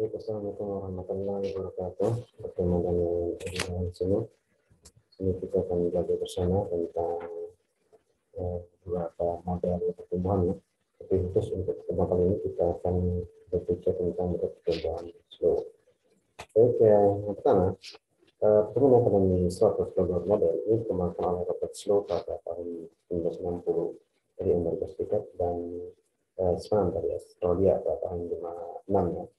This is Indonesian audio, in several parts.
Assalamualaikum warahmatullahi wabarakatuh. Pertemuan yang sini kita akan belajar bersama tentang beberapa model pertumbuhan. Tapi khusus untuk pertemuan kali ini kita akan berbicara tentang model pertumbuhan slow. Oke, yang pertama, pertumbuhan ekonomi suatu global model ini dikembangkan oleh Robert Slow pada tahun 1960 dari Amerika Serikat dan Swan dari Australia pada tahun 56 ya.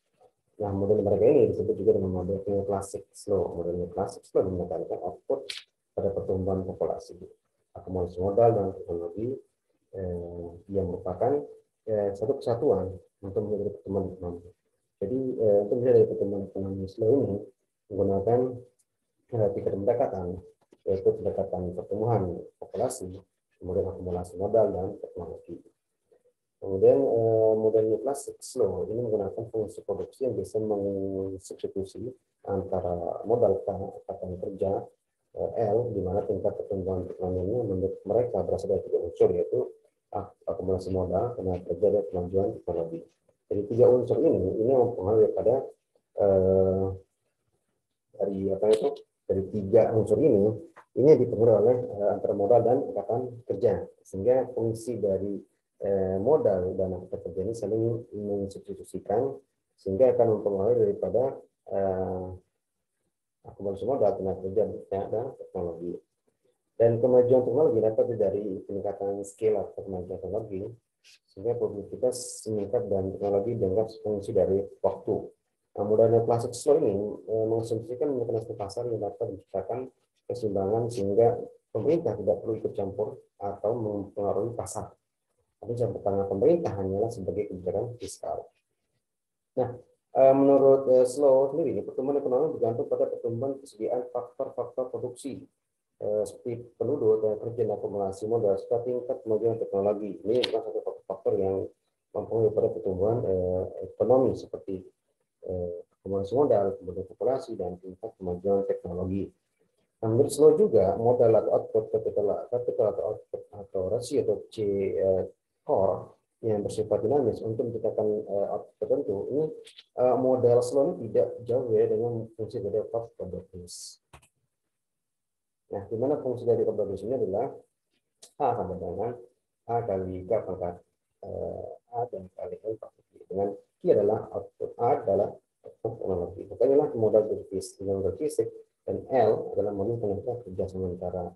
Nah, model mereka ini disebut juga dengan model klasik slow. Model klasik slow menekankan output pada pertumbuhan populasi, akumulasi modal dan teknologi yang merupakan satu kesatuan untuk menjadi pertumbuhan ekonomi. Jadi, untuk menjadi pertumbuhan ekonomi slow ini menggunakan tiga pendekatan, yaitu pendekatan pertumbuhan populasi, kemudian akumulasi modal dan teknologi. Kemudian model klasik slow ini menggunakan fungsi produksi yang bisa mensubstitusi antara modal katakan kerja L, di mana tingkat pertumbuhan ekonominya menurut mereka berasal dari tiga unsur, yaitu akumulasi modal, tenaga kerja, dan kemajuan teknologi. Jadi tiga unsur ini mempengaruhi pada dari tiga unsur ini dipengaruhi oleh antara modal dan angkatan kerja, sehingga fungsi dari modal dan angkatan kerja ini saling mensubstitusikan, sehingga akan mempengaruhi daripada akumulasi modal, tenaga kerja, dan teknologi. Dan kemajuan teknologi dapat dari peningkatan skill atau kemajuan teknologi, sehingga produktivitas meningkat dan teknologi dianggap fungsi dari waktu. Nah, model klasik slow ini mengasumsikan mekanisme pasar yang dapat menciptakan keseimbangan sehingga pemerintah tidak perlu ikut campur atau mempengaruhi pasar. Tapi campur tangan pemerintah hanyalah sebagai kebijakan fiskal. Nah, menurut Slow sendiri, pertumbuhan ekonomi bergantung pada pertumbuhan kesediaan faktor-faktor produksi seperti penduduk, dan kerja, dan akumulasi modal, serta tingkat kemajuan teknologi. Ini adalah satu faktor yang mempengaruhi pada pertumbuhan ekonomi seperti akumulasi modal, kemudian populasi, dan tingkat kemajuan teknologi. Nah, menurut Slow juga modal atau output, capital atau output atau rasio atau C core yang bersifat dinamis untuk menciptakan output tertentu. Ini model Slow ini tidak jauh ya dengan fungsi dari Cobb-Produce. Nah, di mana fungsi dari Cobb-Produce ini adalah A sama dengan A kali K pangkat A dan kali L pangkat B, dengan Q adalah output, A adalah output teknologi. Makanya modal dari fisik dan L adalah modal tenaga kerja sementara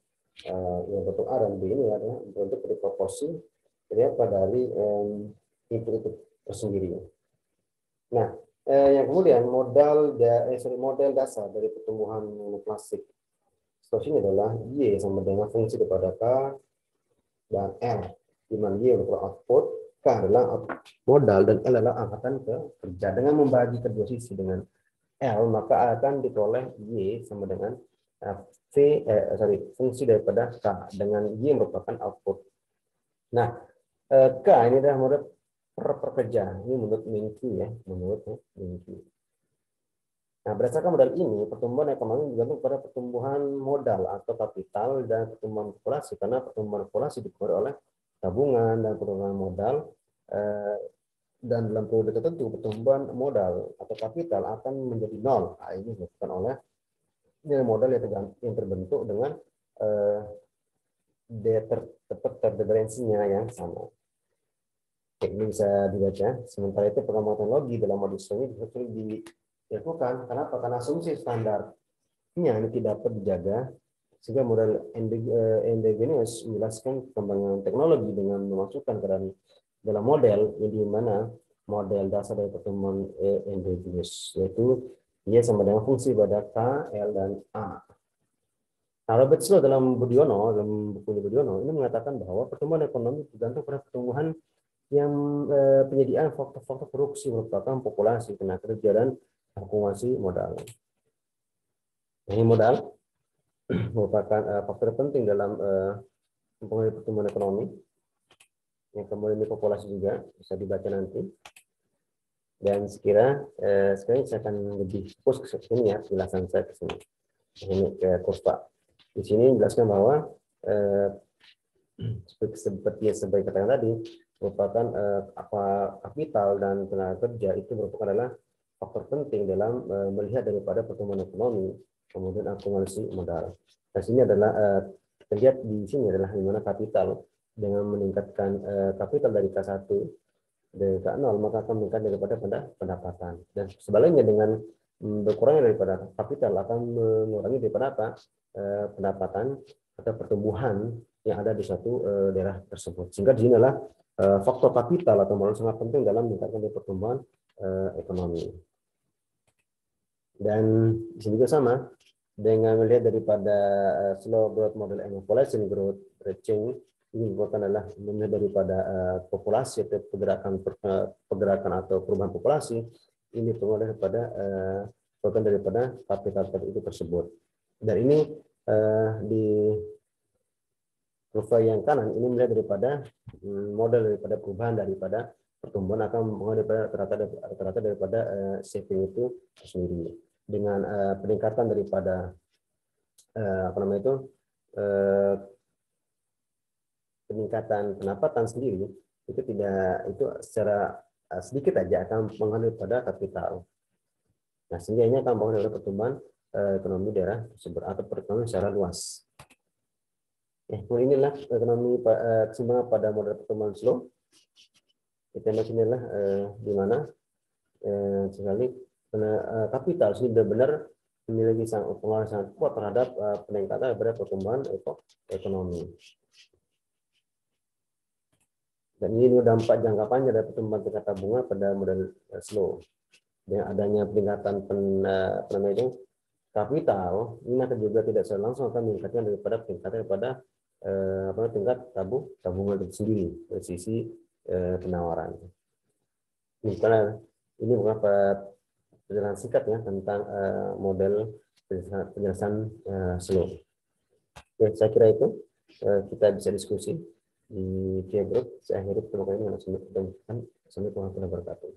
yang bentuk A dan B ini adalah bentuk dari proporsi dari input itu tersendiri. Nah, yang kemudian model dasar dari pertumbuhan klasik ini adalah Y sama dengan fungsi daripada K dan L, di mana Y adalah output, K adalah modal, dan L adalah angkatan kerja. Dengan membagi kedua sisi dengan L, maka akan diperoleh Y sama dengan fungsi daripada K, dengan Y merupakan output. Nah, K ini adalah menurut pekerja. Ini menurut Minkyu ya, menurut Minkyu. Nah, berdasarkan modal ini, pertumbuhan ekonomi bergantung pada pertumbuhan modal atau kapital dan pertumbuhan populasi, karena pertumbuhan populasi dipengaruhi oleh tabungan dan pertumbuhan modal, dan dalam periode tertentu pertumbuhan modal atau kapital akan menjadi nol. Nah, ini disebabkan oleh nilai modal yang terbentuk dengan terdiferensinya yang sama. Oke, ini bisa dibaca. Sementara itu pengembangan teknologi dalam model ini sulit dilakukan. Kenapa? Karena asumsi standarnya ini tidak dapat dijaga, sehingga model endogenous menjelaskan perkembangan teknologi dengan memasukkan ke dalam model, di mana model dasar dari pertumbuhan endogenous, yaitu Y sama dengan fungsi pada K, L, dan A. Nah, Robert Slow dalam buku Budiono ini mengatakan bahwa pertumbuhan ekonomi bergantung pada pertumbuhan yang penyediaan faktor-faktor produksi merupakan populasi, tenaga kerja, dan akumulasi modal. Ini modal merupakan faktor penting dalam mempengaruhi pertumbuhan ekonomi. Yang kemudian ini populasi juga bisa dibaca nanti. Dan sekarang saya akan lebih fokus ke sini ya, penjelasan saya ke sini. Ini ke kurva. Di sini dijelaskan bahwa seperti katakan tadi, merupakan kapital dan tenaga kerja itu merupakan adalah faktor penting dalam melihat daripada pertumbuhan ekonomi, kemudian akumulasi modal. Nah, sini adalah kita lihat di sini adalah di mana kapital dengan meningkatkan kapital dari K1 dari K0 maka akan meningkat daripada pendapatan. Dan sebaliknya dengan berkurangnya daripada kapital akan mengurangi daripada apa? Pendapatan atau pertumbuhan yang ada di suatu daerah tersebut. Sehingga di sini adalah faktor kapital atau modal sangat penting dalam meningkatkan pertumbuhan ekonomi. Dan di sini juga sama dengan melihat daripada slow growth model and population growth rate change, ini merupakan adalah melihat daripada populasi atau pergerakan atau perubahan populasi, ini pengaruh daripada kapital itu tersebut. Dan ini di kurva yang kanan ini melihat daripada model daripada perubahan daripada pertumbuhan akan mengaruh rata-rata daripada saving itu sendiri. Dengan peningkatan daripada peningkatan pendapatan sendiri itu secara sedikit aja akan mengaruh pada kapital. Nah, sehingga ini akan mengaruh pada pertumbuhan ekonomi daerah tersebut atau perekonomian secara luas. Inilah ekonomi keseimbangan pada model pertumbuhan slow. Kita lihat inilah di mana sekali kapital ini benar-benar memiliki pengaruh sangat kuat terhadap peningkatan daripada pertumbuhan ekonomi. Dan ini dampak jangka panjang dari pertumbuhan tingkat tabungan pada model slow. Dengan adanya peningkatan kapital, ini akan juga tidak secara langsung akan meningkatkan daripada peningkatan daripada tingkat tabungan itu sendiri dari sisi penawaran. Ini beberapa penjelasan singkat ya tentang model penjelasan slow. Ya, saya kira itu kita bisa diskusi di Q group. Saya akhiri, terima kasih. Assalamualaikum warahmatullahi wabarakatuh.